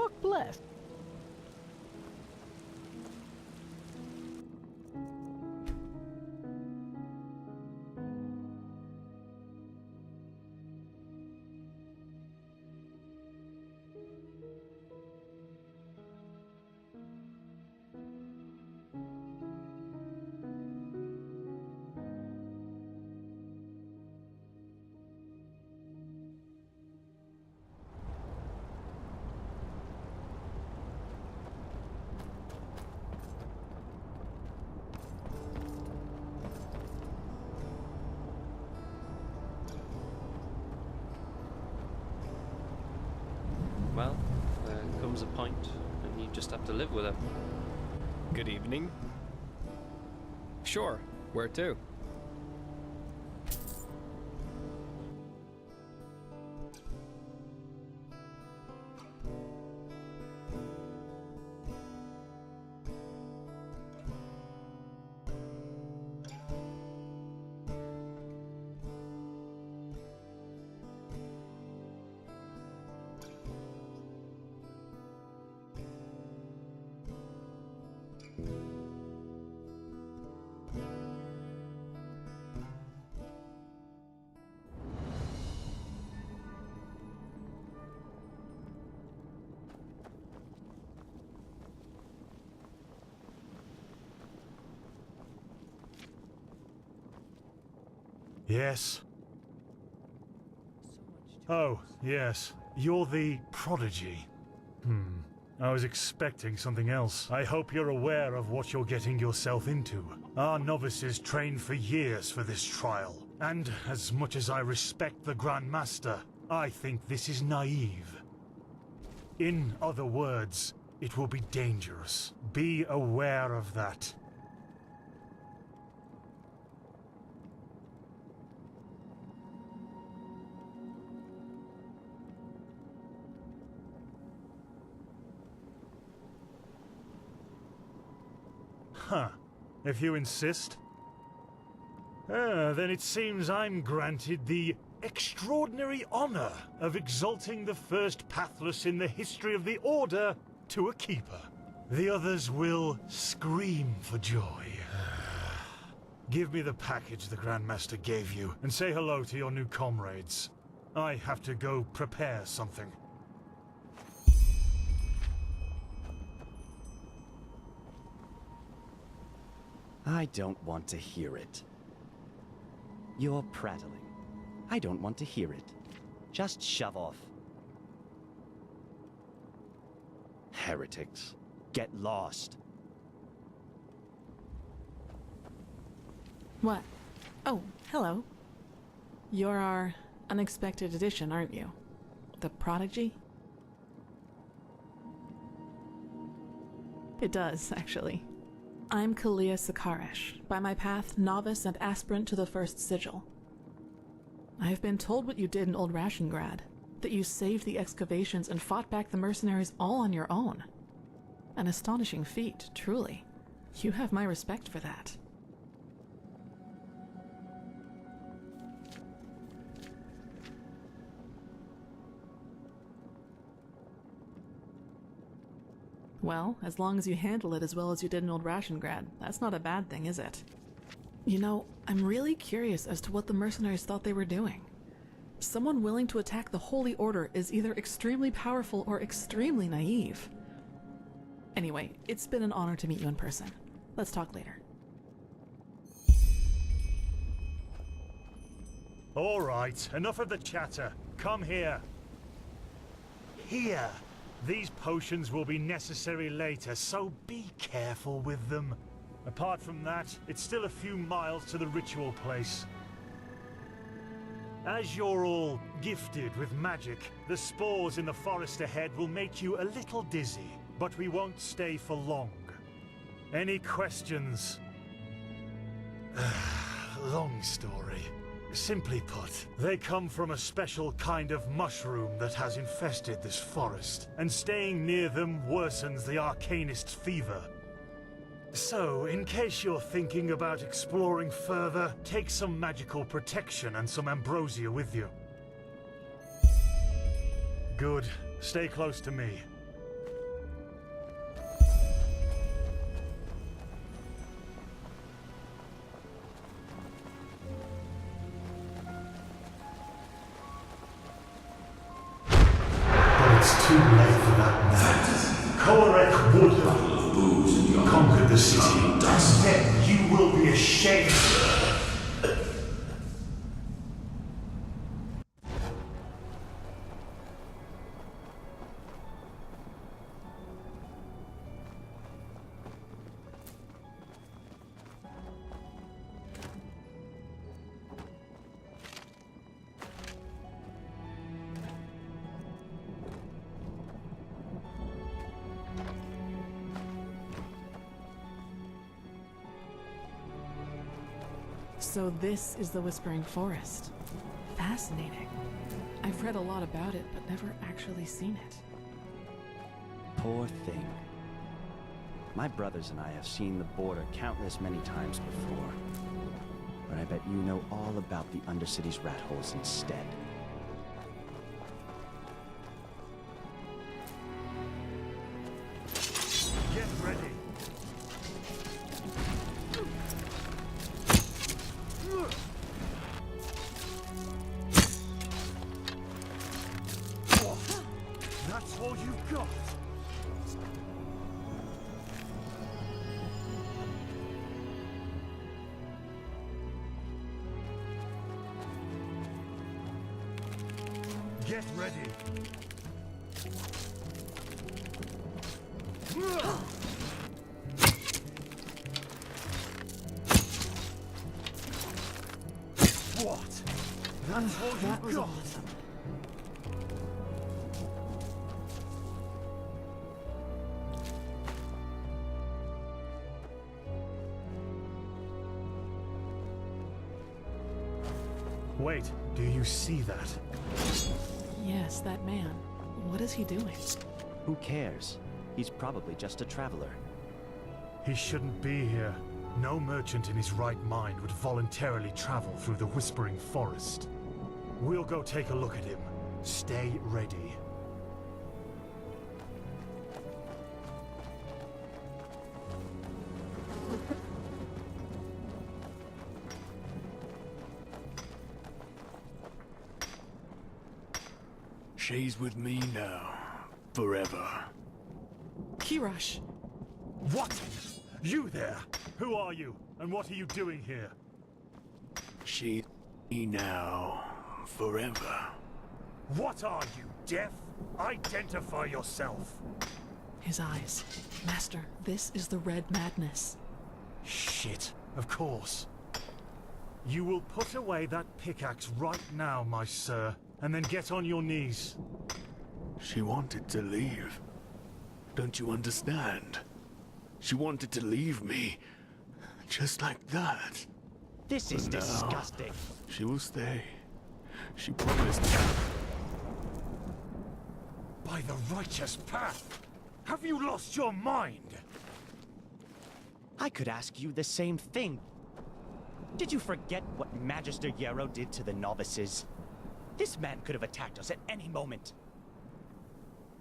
Lord bless. Well, there comes a point, and you just have to live with it. Good evening. Sure, where to? Yes. Oh, yes. You're the prodigy. I was expecting something else. I hope you're aware of what you're getting yourself into. Our novices trained for years for this trial. And as much as I respect the Grand Master, I think this is naive. In other words, it will be dangerous. Be aware of that. Huh. If you insist. Then it seems I'm granted the extraordinary honor of exalting the first pathless in the history of the Order to a keeper. The others will scream for joy. Give me the package the Grandmaster gave you, and say hello to your new comrades. I have to go prepare something. I don't want to hear it. You're prattling. I don't want to hear it. Just shove off. Heretics. Get lost. What? Oh, hello. You're our unexpected addition, aren't you? The prodigy? It does, actually. I'm Kалия Sakaresh, by my path novice and aspirant to the first sigil. I've been told what you did in Old Rationgrad, that you saved the excavations and fought back the mercenaries all on your own. An astonishing feat, truly. You have my respect for that. Well, as long as you handle it as well as you did in Old Rationgrad, that's not a bad thing, is it? You know, I'm really curious as to what the mercenaries thought they were doing. Someone willing to attack the Holy Order is either extremely powerful or extremely naive. Anyway, it's been an honor to meet you in person. Let's talk later. All right, enough of the chatter. Come here. Here. These potions will be necessary later, so be careful with them. Apart from that, it's still a few miles to the ritual place. As you're all gifted with magic, the spores in the forest ahead will make you a little dizzy, but we won't stay for long. Any questions? Long story. Simply put, they come from a special kind of mushroom that has infested this forest, and staying near them worsens the arcanist's fever. So, in case you're thinking about exploring further, take some magical protection and some ambrosia with you. Good. Stay close to me. Instead, you will be ashamed. So this is the Whispering Forest. Fascinating. I've read a lot about it, but never actually seen it. Poor thing. My brothers and I have seen the border countless many times before. But I bet you know all about the Undercity's rat holes instead. Get ready. That's all you've got. Get ready. What? That's all That was you've got. awesome. Wait, do you see that? Yes, that man. What is he doing? Who cares? He's probably just a traveler. He shouldn't be here. No merchant in his right mind would voluntarily travel through the Whispering Forest. We'll go take a look at him. Stay ready. She's with me now. Forever. Kirush! What? You there? Who are you? And what are you doing here? She's me now. Forever. What are you, deaf? Identify yourself. His eyes. Master, this is the Red Madness. Shit, of course. You will put away that pickaxe right now, my sir, and then get on your knees. She wanted to leave. Don't you understand? She wanted to leave me. Just like that. This is But now, disgusting. She will stay. She promised. By the righteous path! Have you lost your mind? I could ask you the same thing. Did you forget what Magister Yarrow did to the novices? This man could have attacked us at any moment.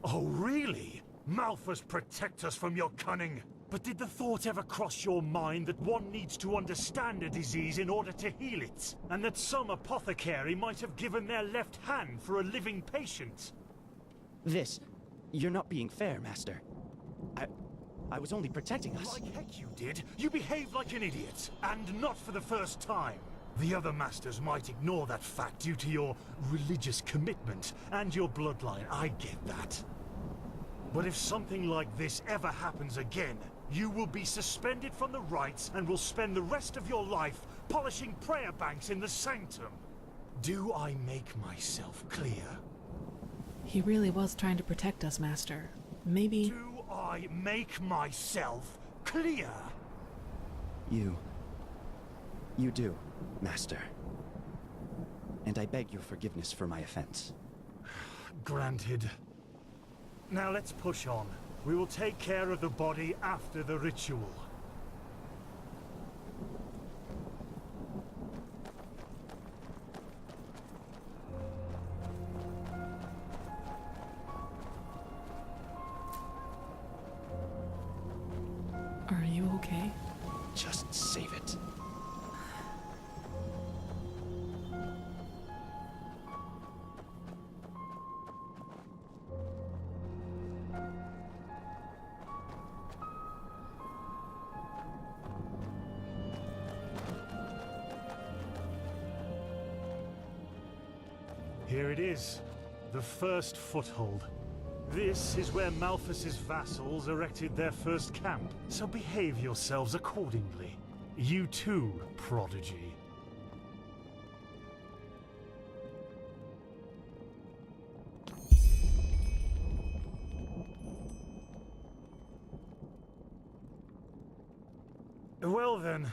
Oh, really? Malphus, protect us from your cunning. But did the thought ever cross your mind that one needs to understand a disease in order to heal it? And that some apothecary might have given their left hand for a living patient? You're not being fair, Master. I was only protecting us. Like heck you did. You behaved like an idiot. And not for the first time. The other masters might ignore that fact due to your religious commitment and your bloodline. I get that. But if something like this ever happens again, you will be suspended from the rites and will spend the rest of your life polishing prayer banks in the sanctum. Do I make myself clear? He really was trying to protect us, Master. Maybe... Do I make myself clear? You do, Master. And I beg your forgiveness for my offense. Granted. Now let's push on. We will take care of the body after the ritual. Are you okay? Just save it. Here it is, the first foothold. This is where Malthus's vassals erected their first camp, so behave yourselves accordingly. You too, prodigy. Well then,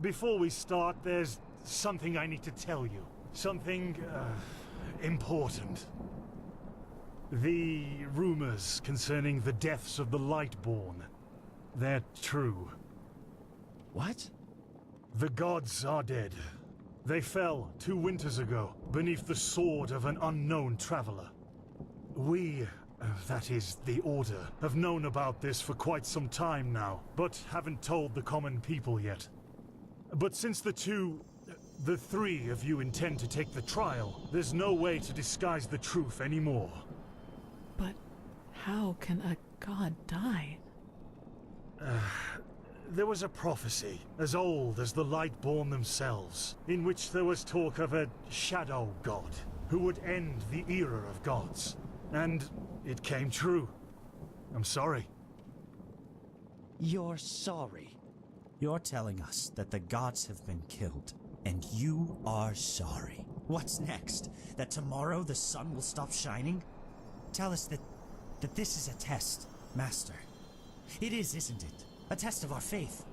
before we start, there's something I need to tell you. Something, important. The rumors concerning the deaths of the Lightborn, they're true. What? The gods are dead. They fell 2 winters ago, beneath the sword of an unknown traveler. We, that is, the Order, have known about this for quite some time now, but haven't told the common people yet. But since the three of you intend to take the trial, there's no way to disguise the truth anymore. But how can a god die? There was a prophecy, as old as the Lightborn themselves, in which there was talk of a shadow god, who would end the era of gods. And it came true. I'm sorry. You're sorry. You're telling us that the gods have been killed, and you are sorry. What's next? That tomorrow the sun will stop shining? Tell us that this is a test, Master. It is, isn't it? A test of our faith.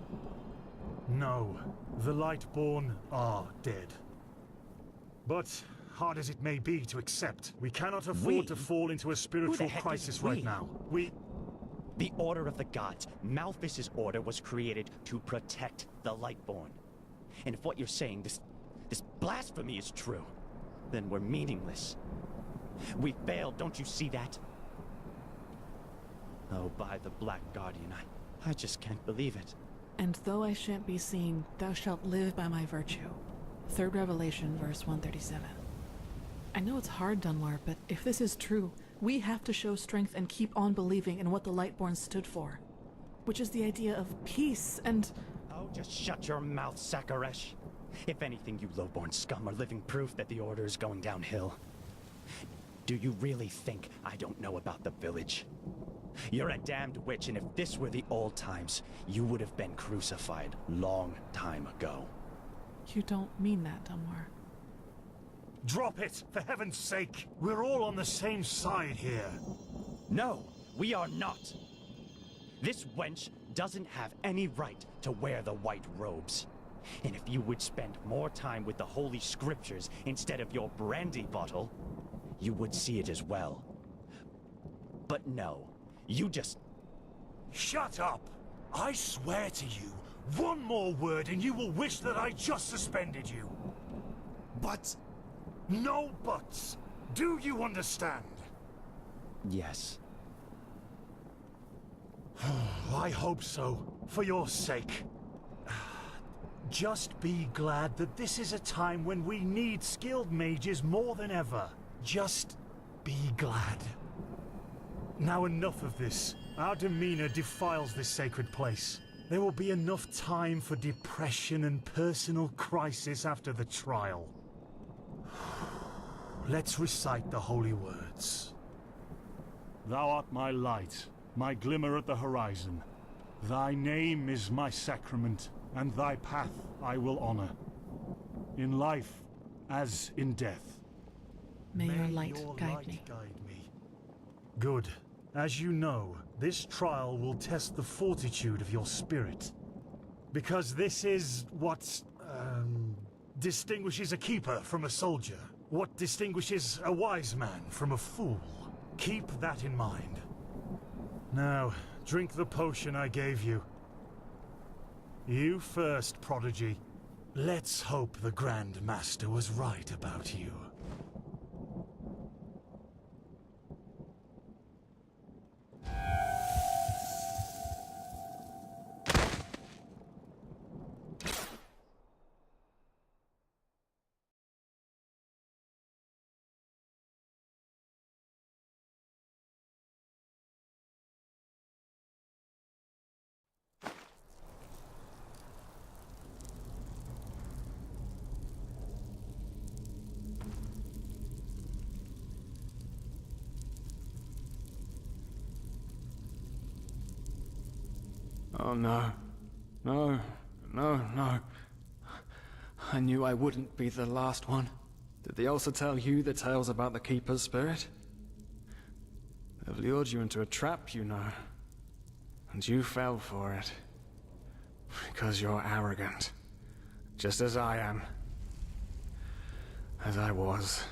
No, the Lightborn are dead. But, hard as it may be to accept, we cannot afford to fall into a spiritual crisis right now. The Order of the Gods, Malthus's order, was created to protect the Lightborn. And if what you're saying, this blasphemy is true, then we're meaningless. We failed, don't you see that? Oh, by the Black Guardian, I just can't believe it. And though I shan't be seen, thou shalt live by my virtue. 3rd Revelation, verse 137. I know it's hard, Dunmar, but if this is true, we have to show strength and keep on believing in what the Lightborn stood for. Which is the idea of peace and... Oh, just shut your mouth, Sakaresh. If anything, you lowborn scum are living proof that the Order is going downhill. Do you really think I don't know about the village? You're a damned witch, and if this were the old times, you would have been crucified long time ago. You don't mean that, Dunmar. Drop it, for heaven's sake! We're all on the same side here. No, we are not. This wench doesn't have any right to wear the white robes. And if you would spend more time with the Holy Scriptures instead of your brandy bottle, you would see it as well. But no, you just... Shut up! I swear to you, one more word and you will wish that I just suspended you. But... No buts! Do you understand? Yes. I hope so, for your sake. Just be glad that this is a time when we need skilled mages more than ever. Just be glad. Now enough of this. Our demeanor defiles this sacred place. There will be enough time for depression and personal crisis after the trial. Let's recite the holy words. Thou art my light, my glimmer at the horizon. Thy name is my sacrament, and thy path I will honor. In life, as in death. May your light guide me. Good. As you know, this trial will test the fortitude of your spirit. Because this is what, distinguishes a keeper from a soldier. What distinguishes a wise man from a fool. Keep that in mind. Now, drink the potion I gave you. You first, Prodigy. Let's hope the Grand Master was right about you. no. No, no, no. I knew I wouldn't be the last one. Did they also tell you the tales about the Keeper's spirit? They've lured you into a trap, you know. And you fell for it. Because you're arrogant. Just as I am. As I was.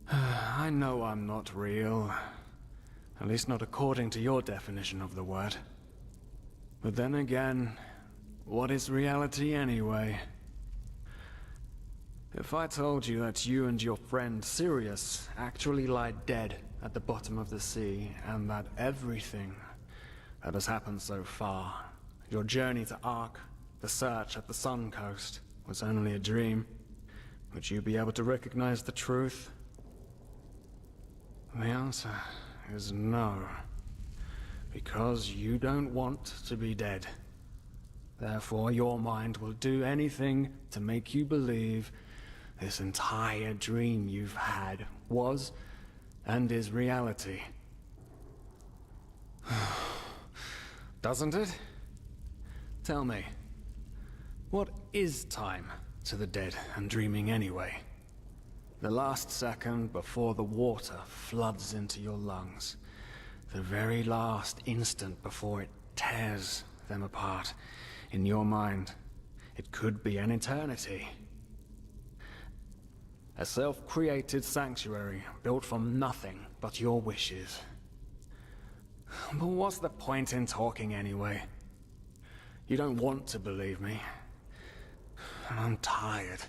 I know I'm not real. At least not according to your definition of the word. But then again, what is reality anyway? If I told you that you and your friend Sirius actually lie dead at the bottom of the sea, and that everything that has happened so far, your journey to Ark, the search at the Sun Coast, was only a dream, would you be able to recognize the truth? The answer is no. Because you don't want to be dead. Therefore, your mind will do anything to make you believe this entire dream you've had was and is reality. Doesn't it? Tell me, what is time to the dead and dreaming anyway? The last second before the water floods into your lungs. The very last instant before it tears them apart. In your mind, it could be an eternity. A self-created sanctuary built from nothing but your wishes. But what's the point in talking anyway? You don't want to believe me. And I'm tired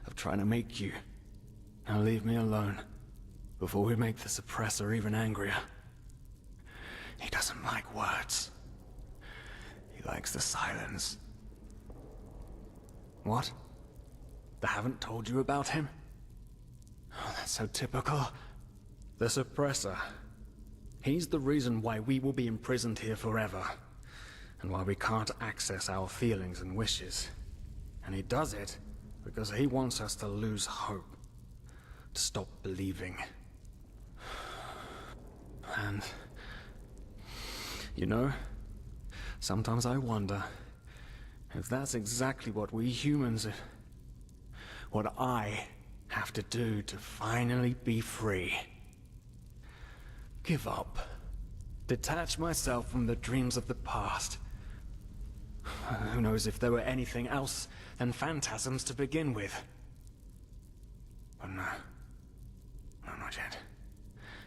of trying to make you. Now leave me alone, before we make the suppressor even angrier. He doesn't like words. He likes the silence. What? They haven't told you about him? Oh, that's so typical. The suppressor. He's the reason why we will be imprisoned here forever. And why we can't access our feelings and wishes. And he does it because he wants us to lose hope. To stop believing. And... you know, sometimes I wonder if that's exactly what we humans... what I have to do to finally be free. Give up. Detach myself from the dreams of the past. Who knows if there were anything else than phantasms to begin with. But no. No, not yet.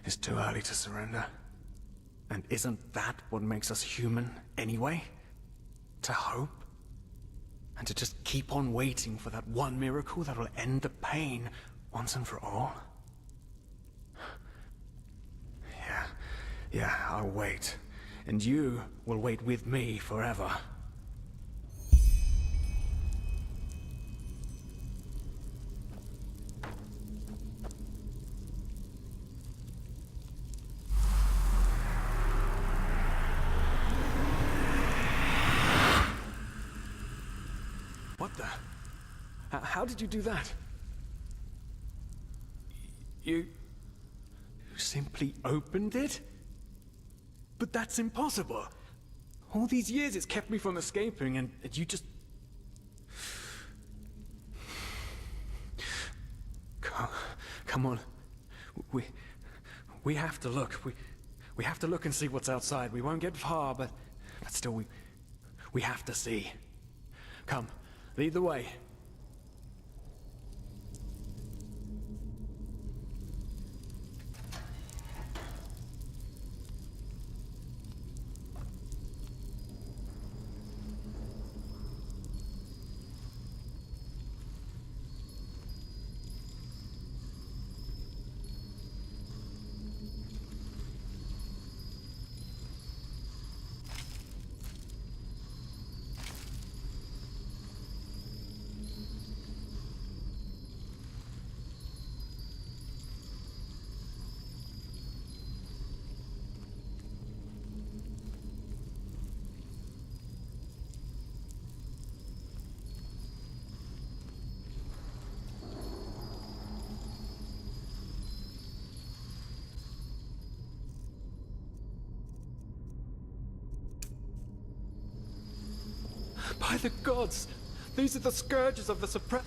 It's too early to surrender. And isn't that what makes us human, anyway? To hope? And to just keep on waiting for that one miracle that will end the pain once and for all? Yeah, I'll wait. And you will wait with me forever. What the? How did you do that? You simply opened it? But that's impossible. All these years it's kept me from escaping, and you just... Come on. We have to look. We have to look and see what's outside. We won't get far, but still we have to see. Come, lead the way. By the gods! These are the scourges of the Supreme.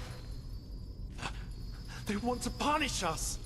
They want to punish us!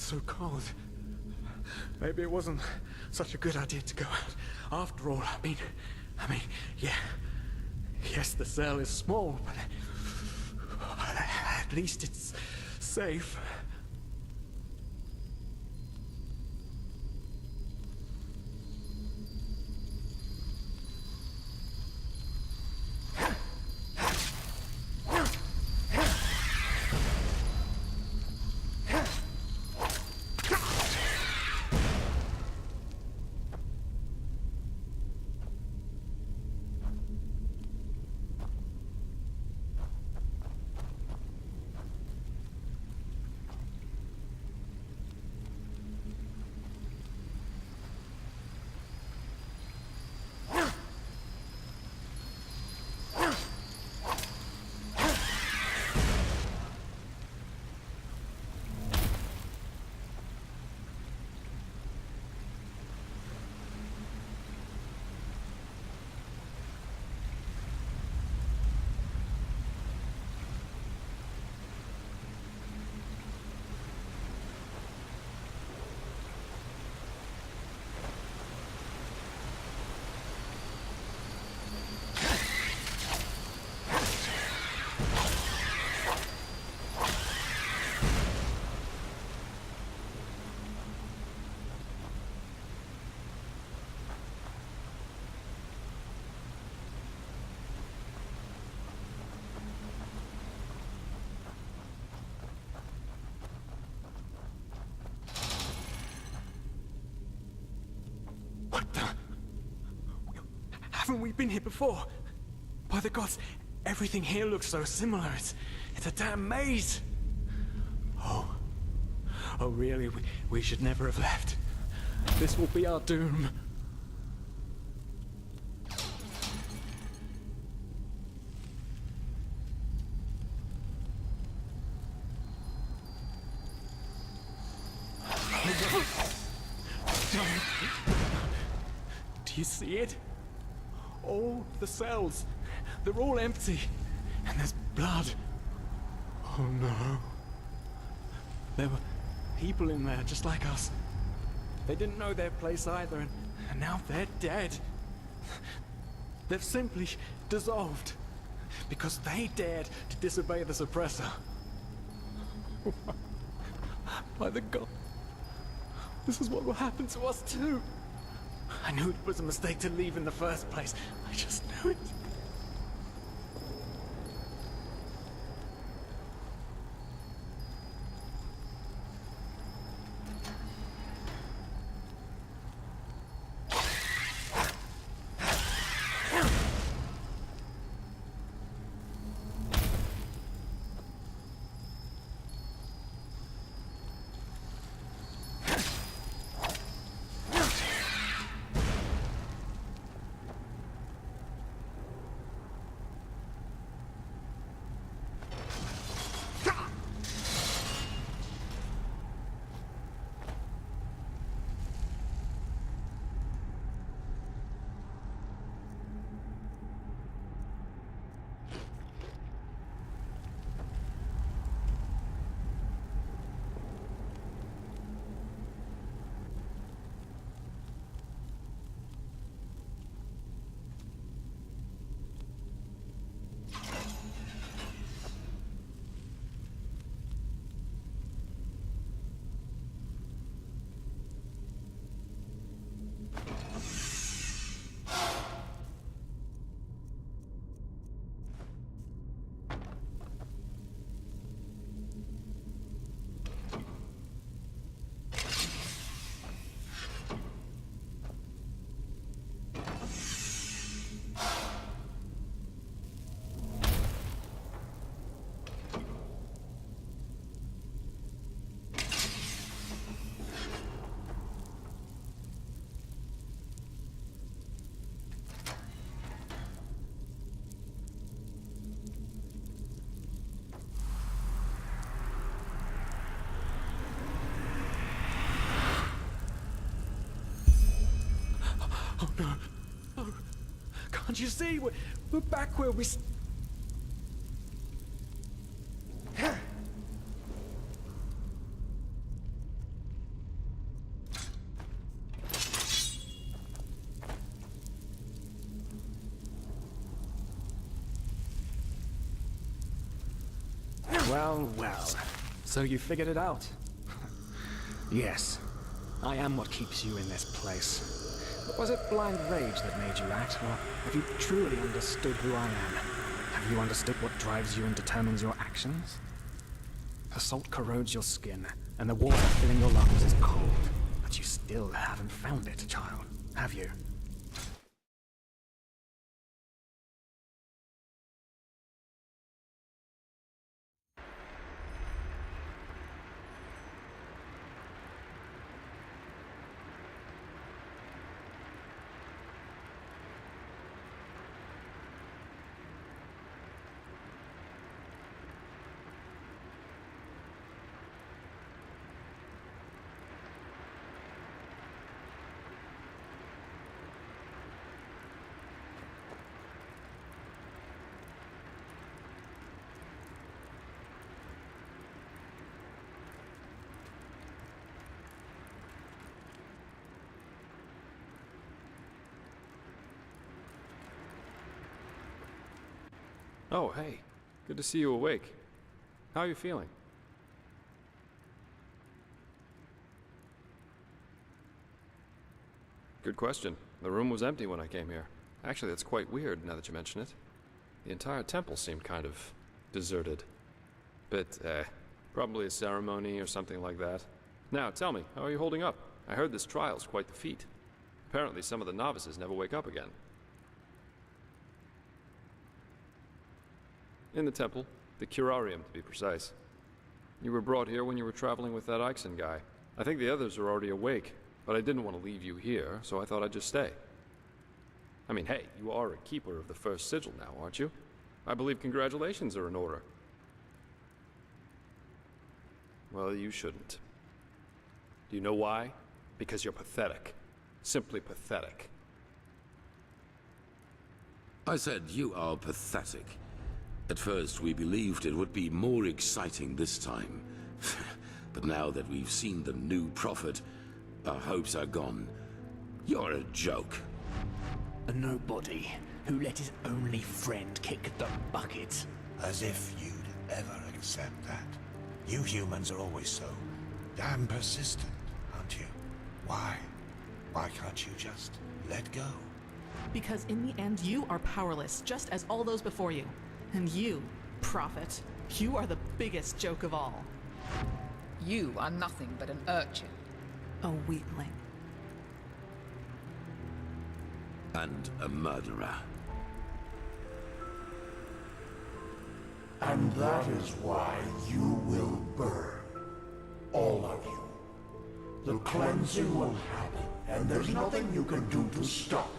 so cold. Maybe it wasn't such a good idea to go out. After all, I mean, yeah. Yes, the cell is small, but at least it's safe. Haven't we been here before? By the gods, everything here looks so similar. It's a damn maze. Oh. Oh, really? We should never have left. This will be our doom. Do you see it? All the cells, they're all empty, and there's blood. Oh no. There were people in there just like us. They didn't know their place either, and now they're dead. They've simply dissolved because they dared to disobey the suppressor. By the god, this is what will happen to us too. I knew it was a mistake to leave in the first place. I just knew it. Oh no. Oh, can't you see? We're back where we... Well, well. So you figured it out? Yes. I am what keeps you in this place. But was it blind rage that made you act, or have you truly understood who I am? Have you understood what drives you and determines your actions? The salt corrodes your skin, and the water filling your lungs is cold. But you still haven't found it, child, have you? Oh, hey. Good to see you awake. How are you feeling? Good question. The room was empty when I came here. Actually, that's quite weird now that you mention it. The entire temple seemed kind of deserted. But, probably a ceremony or something like that. Now, tell me, how are you holding up? I heard this trial's quite the feat. Apparently some of the novices never wake up again. In the temple. The curarium, to be precise. You were brought here when you were traveling with that Ixon guy. I think the others are already awake, but I didn't want to leave you here, so I thought I'd just stay. I mean, hey, you are a keeper of the first sigil now, aren't you? I believe congratulations are in order. Well, you shouldn't. Do you know why? Because you're pathetic. Simply pathetic. I said you are pathetic. At first we believed it would be more exciting this time. But now that we've seen the new prophet, our hopes are gone. You're a joke. A nobody who let his only friend kick the bucket. As if you'd ever accept that. You humans are always so damn persistent, aren't you? Why? Why can't you just let go? Because in the end, you are powerless, just as all those before you. And you, prophet, you are the biggest joke of all. You are nothing but an urchin. A weakling. And a murderer. And that is why you will burn. All of you. The cleansing will happen, and there's nothing you can do to stop it.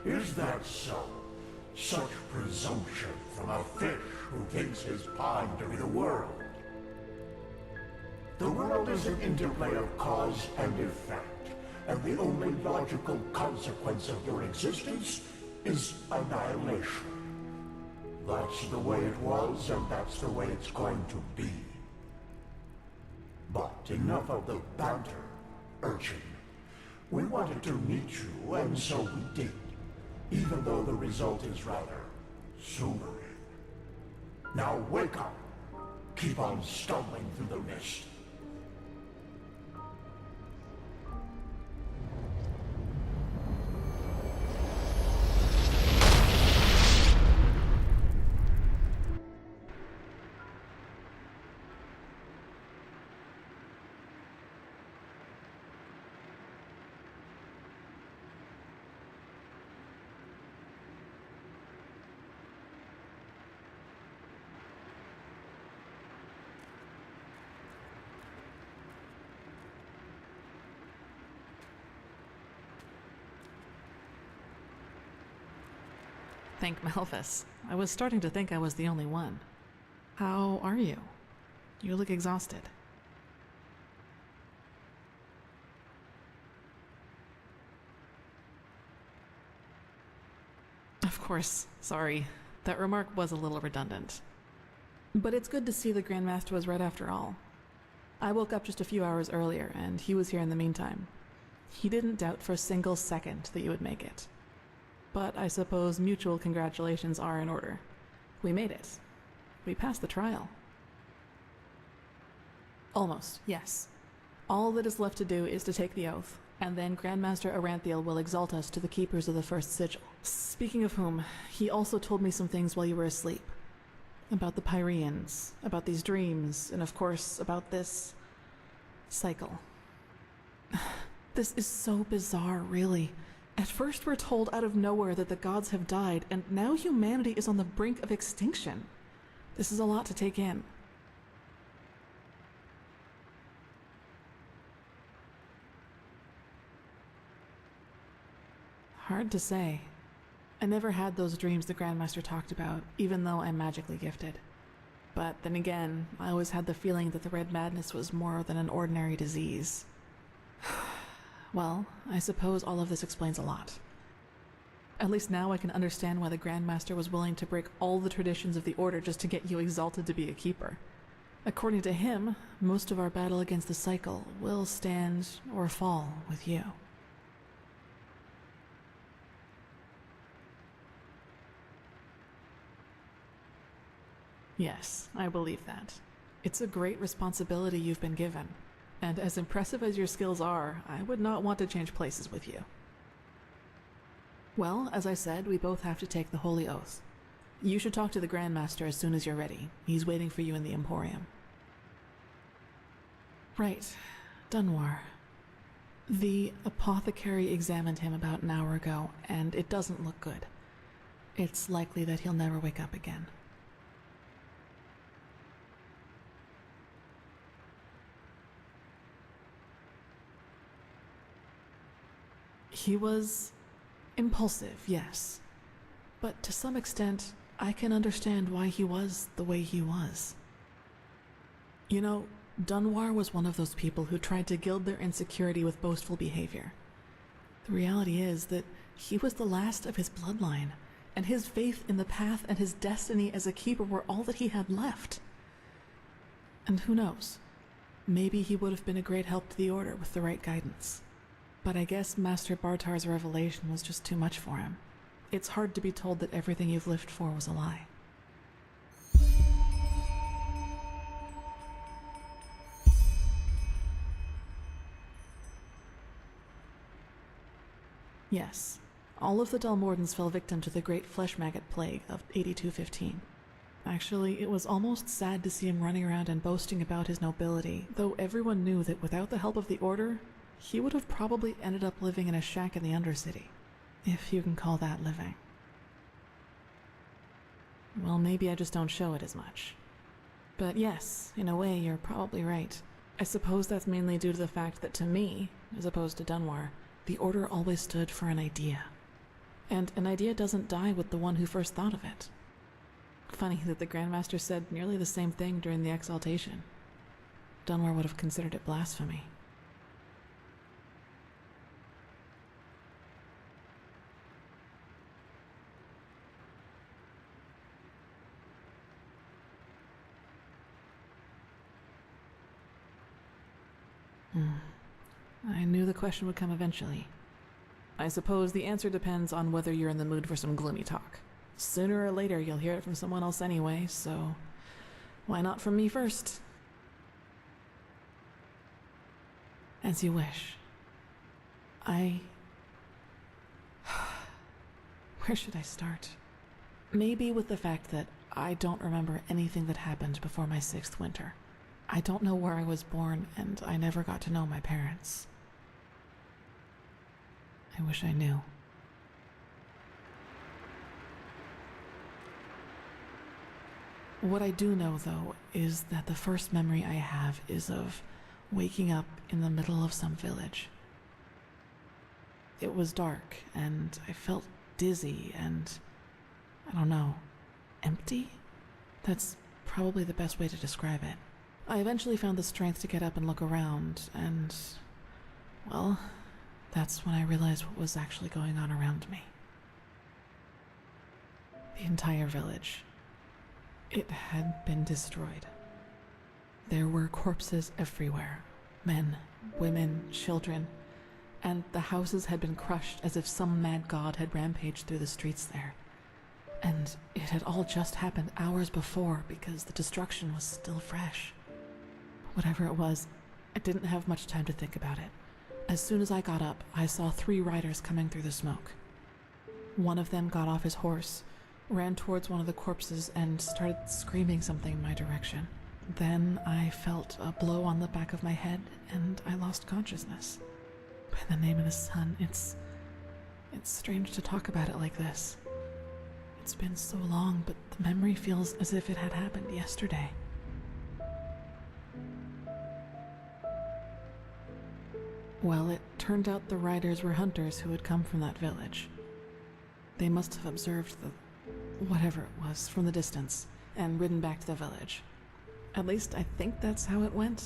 Is that so? Such presumption from a fish who thinks his pond to be the world. The world is an interplay of cause and effect, and the only logical consequence of your existence is annihilation. That's the way it was, and that's the way it's going to be. But enough of the banter, urchin. We wanted to meet you, and so we did, even though the result is rather sobering. Now wake up. Keep on stumbling through the mist. Thank Malphus. I was starting to think I was the only one. How are you? You look exhausted. Of course, sorry. That remark was a little redundant. But it's good to see the Grandmaster was right after all. I woke up just a few hours earlier, and he was here in the meantime. He didn't doubt for a single second that you would make it. But I suppose mutual congratulations are in order. We made it. We passed the trial. Almost, yes. All that is left to do is to take the oath, and then Grandmaster Aranthiel will exalt us to the keepers of the first sigil. Speaking of whom, he also told me some things while you were asleep. About the Pyreans, about these dreams, and of course, about this cycle. This is so bizarre, really. At first we're told out of nowhere that the gods have died, and now humanity is on the brink of extinction. This is a lot to take in. Hard to say. I never had those dreams the Grandmaster talked about, even though I'm magically gifted. But then again, I always had the feeling that the Red Madness was more than an ordinary disease. Well, I suppose all of this explains a lot. At least now I can understand why the Grandmaster was willing to break all the traditions of the Order just to get you exalted to be a keeper. According to him, most of our battle against the cycle will stand or fall with you. Yes, I believe that. It's a great responsibility you've been given. And as impressive as your skills are, I would not want to change places with you. Well, as I said, we both have to take the Holy Oath. You should talk to the Grandmaster as soon as you're ready. He's waiting for you in the Emporium. Right. Dunwar. The apothecary examined him about an hour ago, and it doesn't look good. It's likely that he'll never wake up again. He was impulsive, yes. But to some extent, I can understand why he was the way he was. You know, Dunwar was one of those people who tried to gild their insecurity with boastful behavior. The reality is that he was the last of his bloodline, and his faith in the path and his destiny as a keeper were all that he had left. And who knows? Maybe he would have been a great help to the Order with the right guidance. But I guess Master Bartar's revelation was just too much for him. It's hard to be told that everything you've lived for was a lie. Yes, all of the Dalmordans fell victim to the great flesh maggot plague of 8215. Actually, it was almost sad to see him running around and boasting about his nobility, though everyone knew that without the help of the Order, he would have probably ended up living in a shack in the Undercity, if you can call that living. Well, maybe I just don't show it as much. But yes, in a way, you're probably right. I suppose that's mainly due to the fact that to me, as opposed to Dunwar, the Order always stood for an idea. And an idea doesn't die with the one who first thought of it. Funny that the Grandmaster said nearly the same thing during the exaltation. Dunwar would have considered it blasphemy. I knew the question would come eventually. I suppose the answer depends on whether you're in the mood for some gloomy talk. Sooner or later you'll hear it from someone else anyway, so why not from me first? As you wish. Where should I start? Maybe with the fact that I don't remember anything that happened before my 6th winter. I don't know where I was born, and I never got to know my parents. I wish I knew. What I do know, though, is that the first memory I have is of waking up in the middle of some village. It was dark, and I felt dizzy and, I don't know, empty? That's probably the best way to describe it. I eventually found the strength to get up and look around, and, well, that's when I realized what was actually going on around me. The entire village. It had been destroyed. There were corpses everywhere. Men, women, children, and the houses had been crushed as if some mad god had rampaged through the streets there. And it had all just happened hours before because the destruction was still fresh. Whatever it was, I didn't have much time to think about it. As soon as I got up, I saw 3 riders coming through the smoke. One of them got off his horse, ran towards one of the corpses, and started screaming something in my direction. Then I felt a blow on the back of my head, and I lost consciousness. By the name of the sun, it's strange to talk about it like this. It's been so long, but the memory feels as if it had happened yesterday. Well, it turned out the riders were hunters who had come from that village. They must have observed the whatever it was from the distance and ridden back to the village. At least I think that's how it went.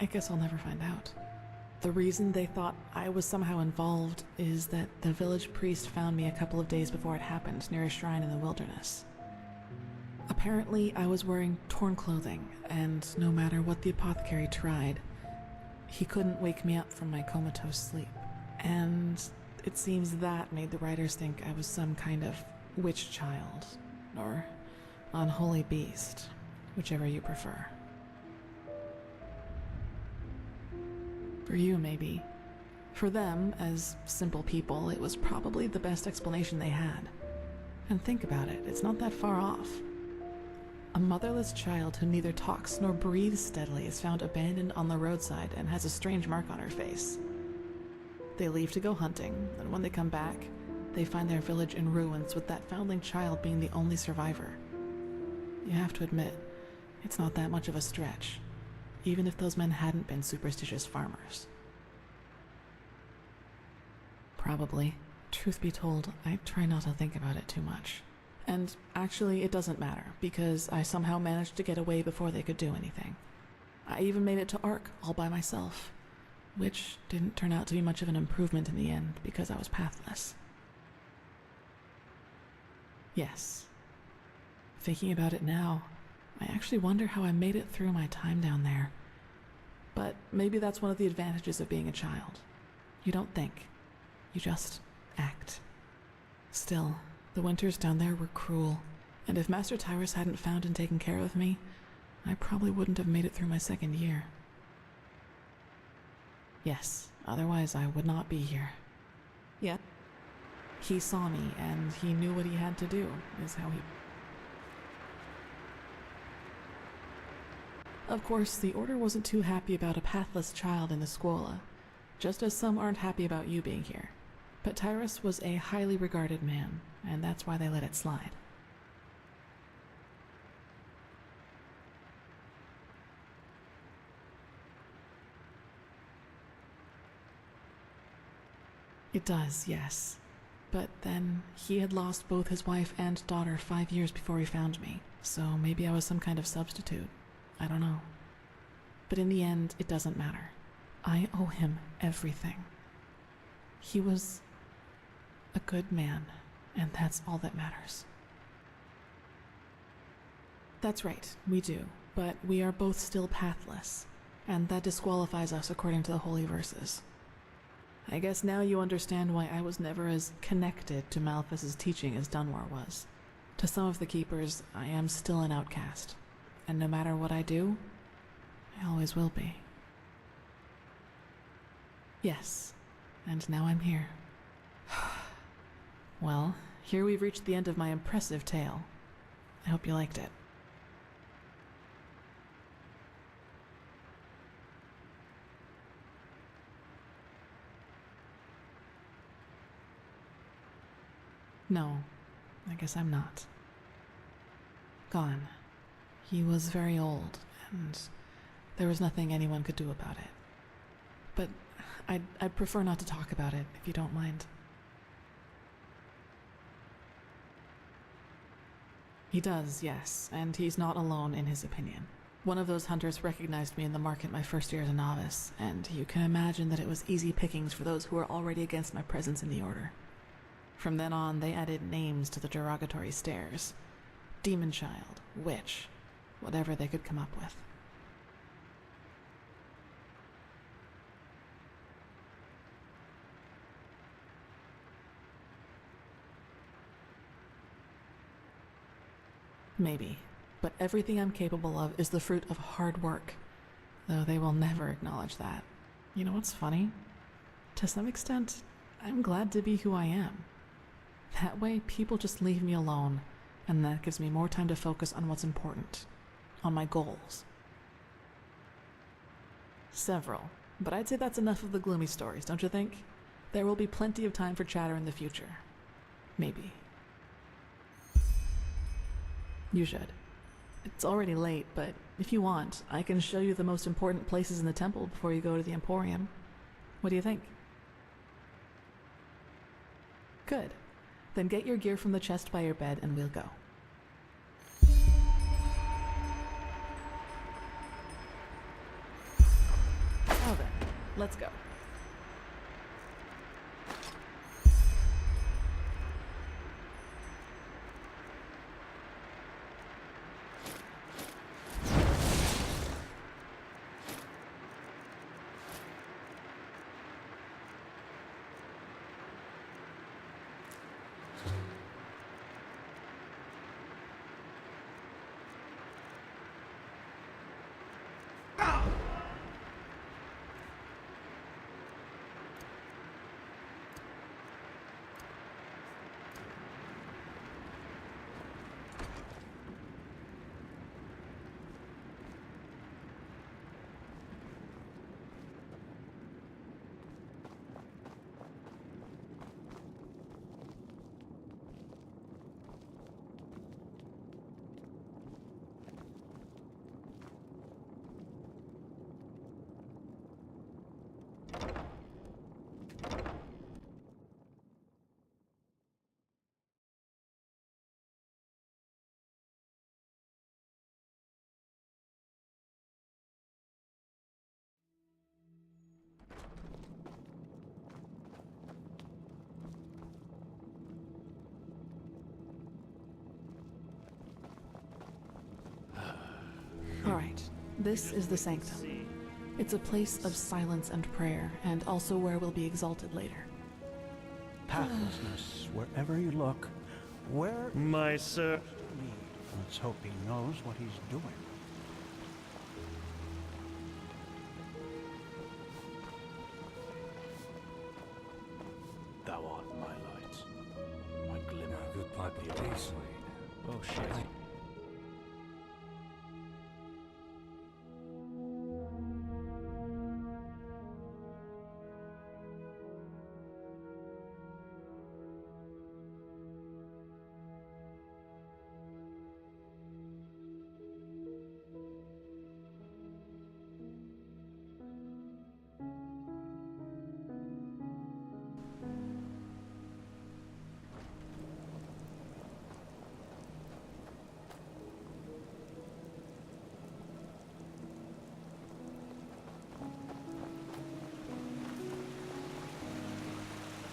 I guess I'll never find out. The reason they thought I was somehow involved is that the village priest found me a couple of days before it happened near a shrine in the wilderness. Apparently, I was wearing torn clothing, and no matter what the apothecary tried, he couldn't wake me up from my comatose sleep. And it seems that made the writers think I was some kind of witch child, or unholy beast, whichever you prefer. For you, maybe. For them, as simple people, it was probably the best explanation they had. And think about it, it's not that far off. A motherless child who neither talks nor breathes steadily is found abandoned on the roadside and has a strange mark on her face. They leave to go hunting, and when they come back, they find their village in ruins with that foundling child being the only survivor. You have to admit, it's not that much of a stretch, even if those men hadn't been superstitious farmers. Probably. Truth be told, I try not to think about it too much. And actually, it doesn't matter, because I somehow managed to get away before they could do anything. I even made it to Ark all by myself, which didn't turn out to be much of an improvement in the end because I was pathless. Yes. Thinking about it now, I actually wonder how I made it through my time down there. But maybe that's one of the advantages of being a child. You don't think. You just act. Still, the winters down there were cruel, and if Master Tyrus hadn't found and taken care of me, I probably wouldn't have made it through my second year. Yes, otherwise I would not be here. Yet, he saw me, and he knew what he had to do, is how he... Of course, the Order wasn't too happy about a pathless child in the Scuola, just as some aren't happy about you being here. But Tyrus was a highly regarded man, and that's why they let it slide. It does, yes. But then, he had lost both his wife and daughter 5 years before he found me, so maybe I was some kind of substitute. I don't know. But in the end, it doesn't matter. I owe him everything. He was a good man, and that's all that matters. That's right, we do, but we are both still pathless, and that disqualifies us according to the holy verses. I guess now you understand why I was never as connected to Malphas's teaching as Dunwar was. To some of the Keepers, I am still an outcast, and no matter what I do, I always will be. Yes, and now I'm here. Well, here we've reached the end of my impressive tale. I hope you liked it. No, I guess I'm not. Gone. He was very old, and there was nothing anyone could do about it. But I'd prefer not to talk about it, if you don't mind. He does, yes, and he's not alone in his opinion. One of those hunters recognized me in the market my first year as a novice, and you can imagine that it was easy pickings for those who were already against my presence in the Order. From then on, they added names to the derogatory stares. Demon Child, Witch, whatever they could come up with. Maybe, but everything I'm capable of is the fruit of hard work, though they will never acknowledge that. You know what's funny? To some extent, I'm glad to be who I am. That way, people just leave me alone, and that gives me more time to focus on what's important, on my goals. Several, but I'd say that's enough of the gloomy stories, don't you think? There will be plenty of time for chatter in the future. Maybe. You should. It's already late, but if you want, I can show you the most important places in the temple before you go to the Emporium. What do you think? Good. Then get your gear from the chest by your bed and we'll go. Now then, let's go. This is the sanctum. It's a place of silence and prayer, and also where we'll be exalted later. Pathlessness, wherever you look. Where My sir. Let's hope he knows what he's doing. Thou art my light, my glimmer. Good pipe of tea, Swede. Oh shit.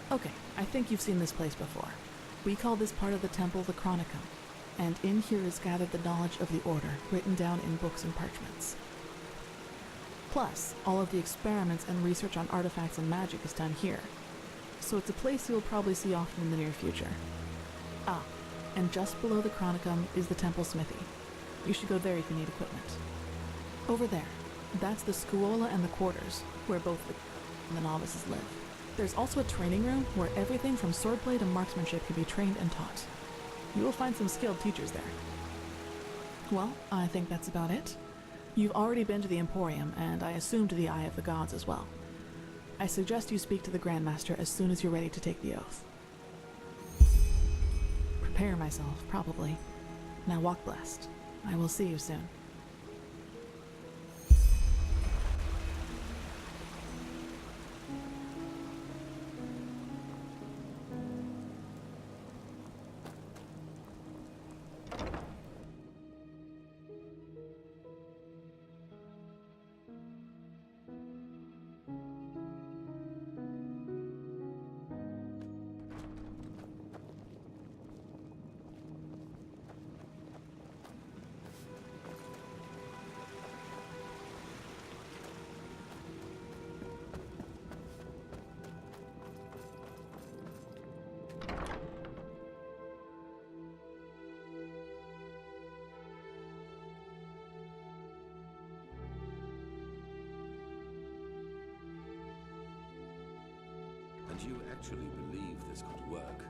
Okay, I think you've seen this place before. We call this part of the temple the Chronicum, and in here is gathered the knowledge of the Order, written down in books and parchments. Plus, all of the experiments and research on artifacts and magic is done here, so it's a place you'll probably see often in the near future. Ah, and just below the Chronicum is the temple smithy. You should go there if you need equipment. Over there, that's the scuola and the quarters, where both the novices live. There's also a training room where everything from swordplay to marksmanship can be trained and taught. You will find some skilled teachers there. Well, I think that's about it. You've already been to the Emporium, and I assume to the Eye of the Gods as well. I suggest you speak to the Grandmaster as soon as you're ready to take the oath. Prepare myself, probably. Now walk blessed. I will see you soon. And you actually believe this could work?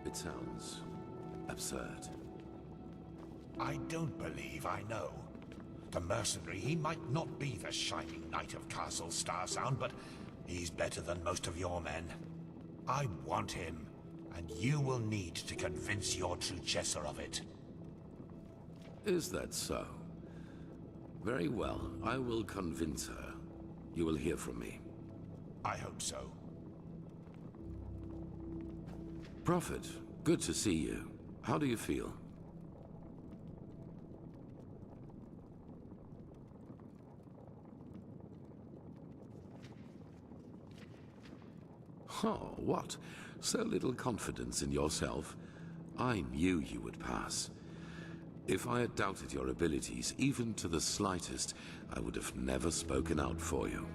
It sounds absurd. I don't believe I know. The mercenary, he might not be the shining knight of Castle Starsound, but he's better than most of your men. I want him, and you will need to convince your true Chesser of it. Is that so? Very well, I will convince her. You will hear from me. I hope so. Prophet, good to see you. How do you feel? Oh, what? So little confidence in yourself? I knew you would pass. If I had doubted your abilities, even to the slightest, I would have never spoken out for you.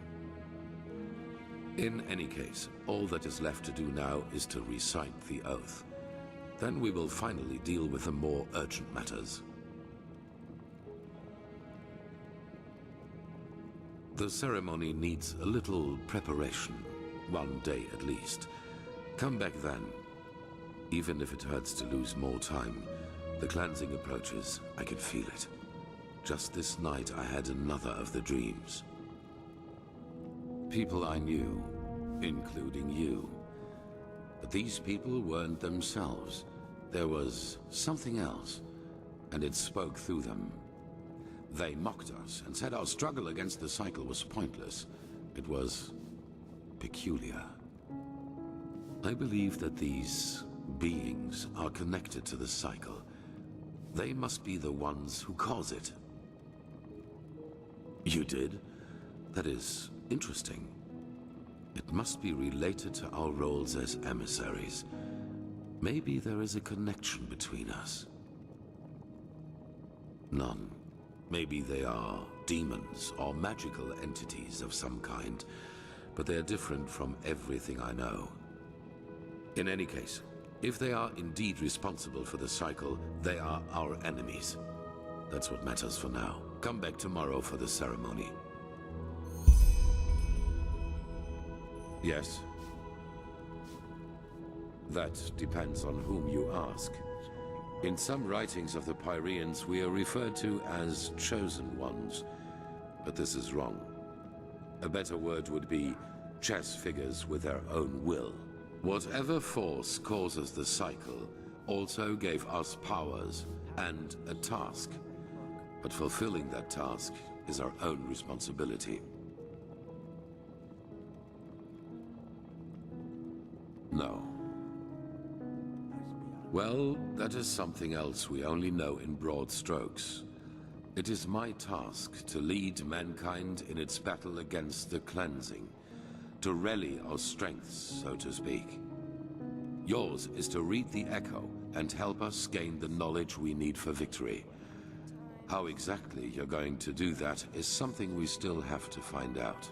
In any case, all that is left to do now is to recite the oath. Then we will finally deal with the more urgent matters. The ceremony needs a little preparation, 1 day at least. Come back then. Even if it hurts to lose more time, the cleansing approaches. I can feel it. Just this night I had another of the dreams. People I knew, including you. But these people weren't themselves. There was something else, and it spoke through them. They mocked us and said our struggle against the cycle was pointless. It was peculiar. I believe that these beings are connected to the cycle. They must be the ones who cause it. You did? That is interesting. It must be related to our roles as emissaries. Maybe there is a connection between us. None. Maybe they are demons or magical entities of some kind, but they're different from everything I know. In any case, if they are indeed responsible for the cycle, they are our enemies. That's what matters for now. Come back tomorrow for the ceremony. Yes. That depends on whom you ask. In some writings of the Pyreans, we are referred to as chosen ones, but this is wrong. A better word would be chess figures with their own will. Whatever force causes the cycle also gave us powers and a task, but fulfilling that task is our own responsibility. No. Well, that is something else we only know in broad strokes. It is my task to lead mankind in its battle against the cleansing, to rally our strengths, so to speak. Yours is to read the echo and help us gain the knowledge we need for victory. How exactly you're going to do that is something we still have to find out.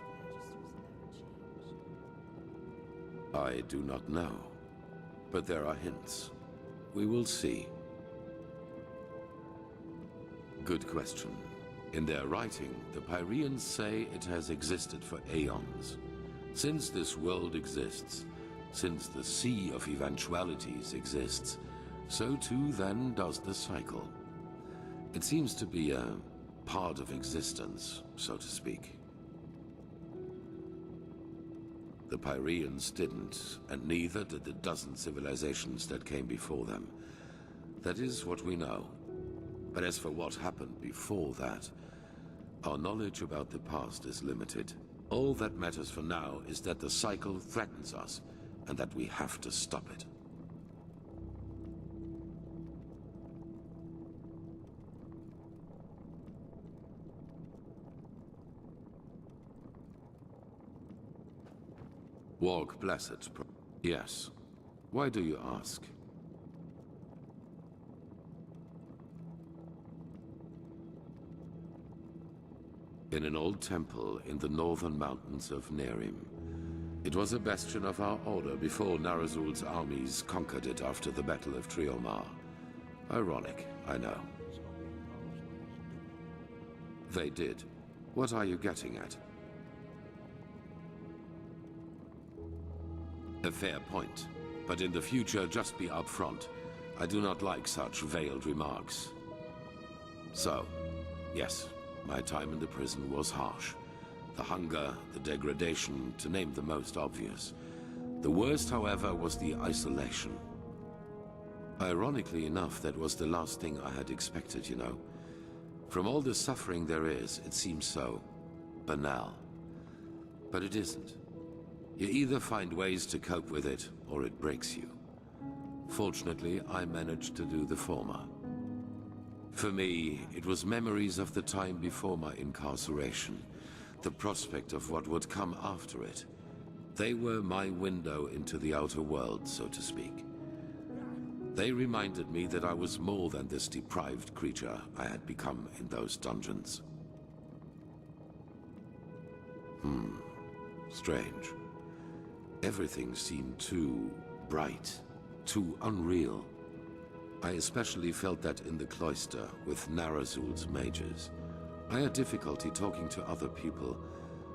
I do not know, but there are hints. We will see. Good question. In their writing, the Pyreans say it has existed for aeons. Since this world exists, since the sea of eventualities exists, so too then does the cycle. It seems to be a part of existence, so to speak. The Pyreans didn't, and neither did the dozen civilizations that came before them. That is what we know. But as for what happened before that, our knowledge about the past is limited. All that matters for now is that the cycle threatens us, and that we have to stop it. Walk blessed. Yes. Why do you ask? In an old temple in the northern mountains of Nerim. It was a bastion of our order before Narazul's armies conquered it after the Battle of Triomar. Ironic, I know. They did. What are you getting at? A fair point, but in the future just be upfront. I do not like such veiled remarks. So, yes, my time in the prison was harsh. The hunger, the degradation, to name the most obvious. The worst, however, was the isolation. Ironically enough, that was the last thing I had expected, you know. From all the suffering there is, it seems so banal. But it isn't. You either find ways to cope with it, or it breaks you. Fortunately, I managed to do the former. For me, it was memories of the time before my incarceration, the prospect of what would come after it. They were my window into the outer world, so to speak. They reminded me that I was more than this deprived creature I had become in those dungeons. Strange. Everything seemed too bright, too unreal. I especially felt that in the cloister with Narazul's mages. I had difficulty talking to other people,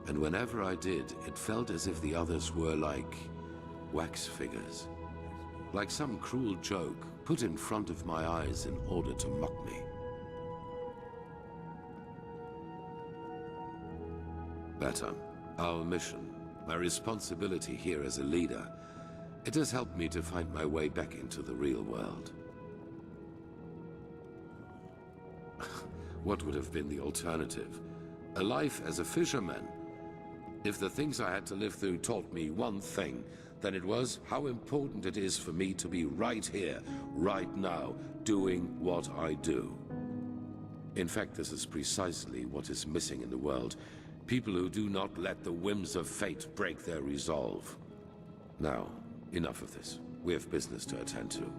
and whenever I did, it felt as if the others were like wax figures. Like some cruel joke put in front of my eyes in order to mock me. Better. Our mission, my responsibility here as a leader, it has helped me to find my way back into the real world. What would have been the alternative? A life as a fisherman? If the things I had to live through taught me one thing, then it was how important it is for me to be right here, right now, doing what I do. In fact, this is precisely what is missing in the world. People who do not let the whims of fate break their resolve. Now, enough of this. We have business to attend to.